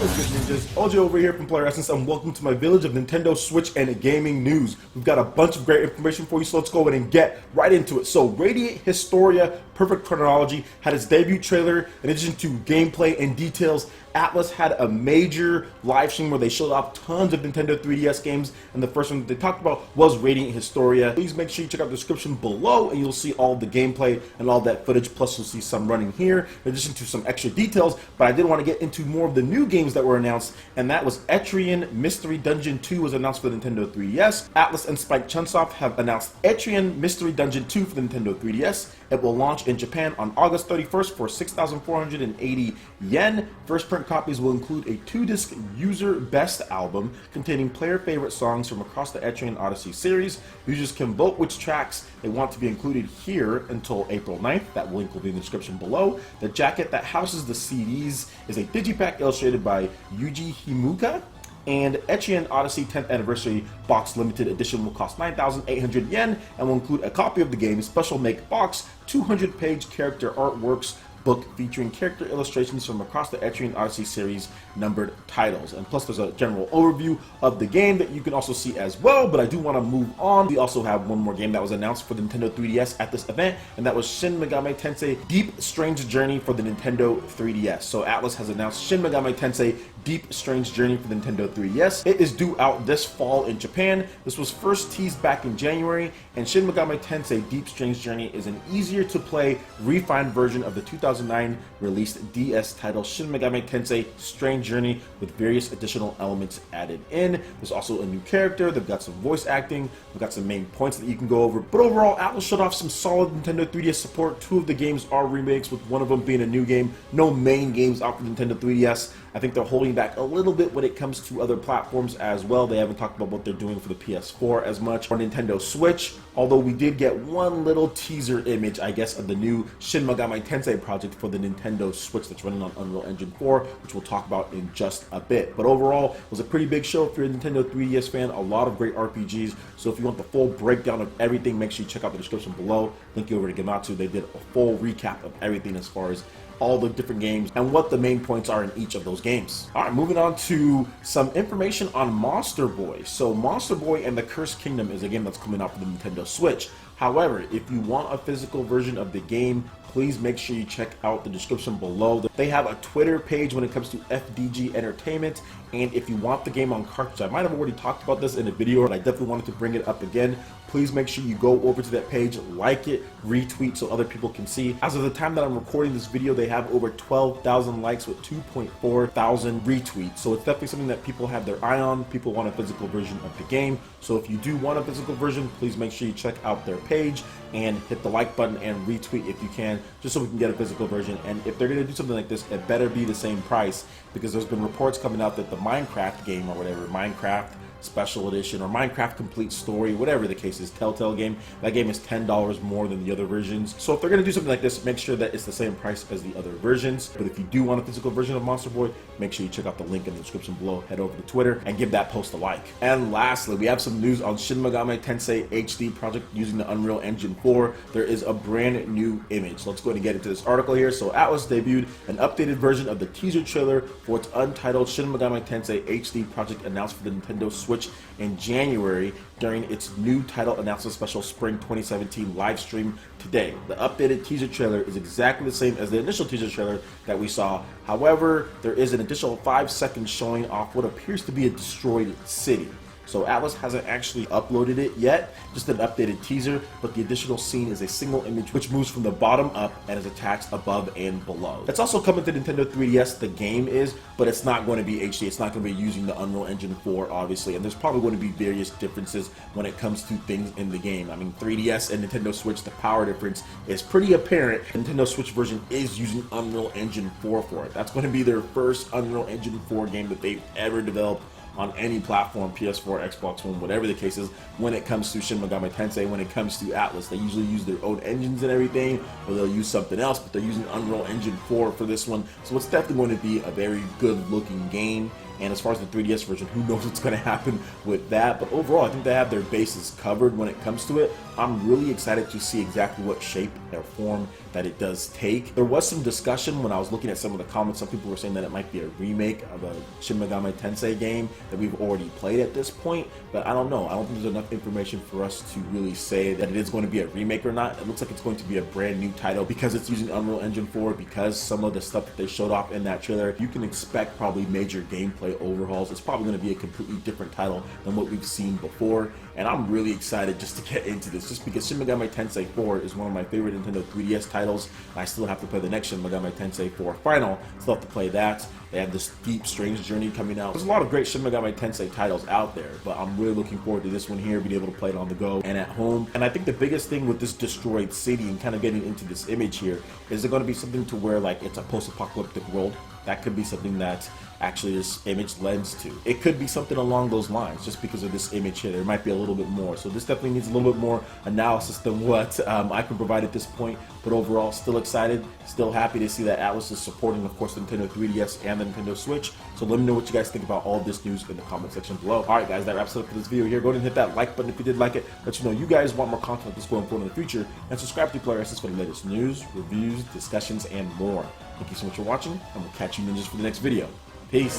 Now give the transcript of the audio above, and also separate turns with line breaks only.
What is good, ninjas? OJ over here from PlayerEssence, and welcome to my village of Nintendo Switch and gaming news. We've got a bunch of great information for you, so let's go ahead and get right into it. So, Radiant Historia Perfect Chronology had its debut trailer. In addition to gameplay and details, Atlus had a major live stream where they showed off tons of Nintendo 3DS games, and the first one that they talked about was Radiant Historia. Please make sure you check out the description below, and you'll see all the gameplay and all that footage, plus you'll see some running here, in addition to some extra details. But I did want to get into more of the new games that were announced, and that was Etrian Mystery Dungeon 2 was announced for the Nintendo 3DS. Atlus and Spike Chunsoft have announced Etrian Mystery Dungeon 2 for the Nintendo 3DS. It will launch in Japan on August 31st for 6,480 yen. First print copies will include a 2-disc user best album containing player favorite songs from across the Etrian Odyssey series. Users can vote which tracks they want to be included here until April 9th. That link will be in the description below. The jacket that houses the CDs is a digipack illustrated by Yuji Himuka. And Etrian Odyssey 10th Anniversary Box Limited Edition will cost 9,800 yen and will include a copy of the game's special make box, 200-page character artworks book featuring character illustrations from across the Etrian Odyssey series numbered titles. And plus there's a general overview of the game that you can also see as well, but I do want to move on. We also have one more game that was announced for the Nintendo 3DS at this event, and that was Shin Megami Tensei Deep Strange Journey for the Nintendo 3DS. So Atlus has announced Shin Megami Tensei Deep Strange Journey for the Nintendo 3DS. It is due out this fall in Japan. This was first teased back in January, and Shin Megami Tensei Deep Strange Journey is an easier to play, refined version of the 2009 released DS title Shin Megami Tensei Strange Journey with various additional elements added in. There's also a new character, they've got some voice acting, we've got some main points that you can go over. But overall, Atlus showed off some solid Nintendo 3DS support. 2 of the games are remakes, with one of them being a new game. No main games out for Nintendo 3DS. I think they're holding back a little bit when it comes to other platforms as well. They haven't talked about what they're doing for the PS4 as much. For Nintendo Switch, although we did get one little teaser image, I guess, of the new Shin Megami Tensei project for the Nintendo Switch that's running on Unreal Engine 4, which we'll talk about in just a bit. But overall, it was a pretty big show if you're a Nintendo 3DS fan. A lot of great RPGs. So if you want the full breakdown of everything, make sure you check out the description below. Link you over to Gematsu. They did a full recap of everything as far as all the different games and what the main points are in each of those games. Alright, moving on to some information on Monster Boy. So Monster Boy and the Cursed Kingdom is a game that's coming out for the Nintendo Switch. However, if you want a physical version of the game, please make sure you check out the description below. They have a Twitter page when it comes to FDG Entertainment, and if you want the game on cartridge, I might have already talked about this in a video, but I definitely wanted to bring it up again. Please make sure you go over to that page, like it, retweet so other people can see. As of the time that I'm recording this video, they have over 12,000 likes with 2.4 thousand retweets. So it's definitely something that people have their eye on. People want a physical version of the game. So if you do want a physical version, please make sure you check out their page and hit the like button and retweet if you can, just so we can get a physical version. And if they're going to do something like this, it better be the same price, because there's been reports coming out that the Minecraft game or whatever, Minecraft Special Edition or Minecraft Complete Story, whatever the case is, Telltale game, that game is $10 more than the other versions. So if they're going to do something like this, make sure that it's the same price as the other versions. But if you do want a physical version of Monster Boy, make sure you check out the link in the description below, head over to Twitter, and give that post a like. And lastly, we have some news on Shin Megami Tensei HD project using the Unreal Engine 4. There is a brand new image. Let's go ahead and get into this article here. So Atlus debuted an updated version of the teaser trailer for its untitled Shin Megami Tensei HD project announced for the Nintendo Switch in January during its new title announcement special Spring 2017 live stream today. The updated teaser trailer is exactly the same as the initial teaser trailer that we saw. However, there is an additional 5 seconds showing off what appears to be a destroyed city. So Atlus hasn't actually uploaded it yet, just an updated teaser, but the additional scene is a single image which moves from the bottom up and is attached above and below. It's also coming to Nintendo 3DS, the game is, but it's not going to be HD, it's not going to be using the Unreal Engine 4, obviously, and there's probably going to be various differences when it comes to things in the game. I mean, 3DS and Nintendo Switch, the power difference is pretty apparent. The Nintendo Switch version is using Unreal Engine 4 for it. That's going to be their first Unreal Engine 4 game that they've ever developed on any platform, PS4, Xbox One, whatever the case is, when it comes to Shin Megami Tensei. When it comes to Atlus, they usually use their own engines and everything, or they'll use something else, but they're using Unreal Engine 4 for this one. So it's definitely going to be a very good looking game, And as far as the 3DS version, who knows what's going to happen with that. But overall, I think they have their bases covered when it comes to it. I'm really excited to see exactly what shape or form that it does take. There was some discussion when I was looking at some of the comments. Some people were saying that it might be a remake of a Shin Megami Tensei game that we've already played at this point, but I don't know. I don't think there's enough information for us to really say that it is going to be a remake or not. It looks like it's going to be a brand new title because it's using Unreal Engine 4, because some of the stuff that they showed off in that trailer. You can expect probably major gameplay overhauls. It's probably going to be a completely different title than what we've seen before, and I'm really excited just to get into this, just because Shin Megami Tensei 4 is one of my favorite Nintendo 3DS titles. I still have to play the next Shin Megami Tensei 4 Final. Still have to play that. They have this deep, strange journey coming out. There's a lot of great Shin Megami Tensei titles out there, but I'm really looking forward to this one here, being able to play it on the go and at home. And I think the biggest thing with this destroyed city and kind of getting into this image here is it going to be something to where like it's a post-apocalyptic world. That could be something that actually this image lends to. It could be something along those lines just because of this image here. There might be a little bit more. So this definitely needs a little bit more analysis than what I can provide at this point. But overall, still excited, still happy to see that Atlus is supporting, of course, the Nintendo 3DS and the Nintendo Switch. So let me know what you guys think about all this news in the comment section below. Alright guys, that wraps it up for this video here. Go ahead and hit that like button if you did like it. Let you know you guys want more content like this going forward in the future. And subscribe to PlayerEssence for the latest news, reviews, discussions, and more. Thank you so much for watching, and we'll catch you ninjas for the next video. Peace.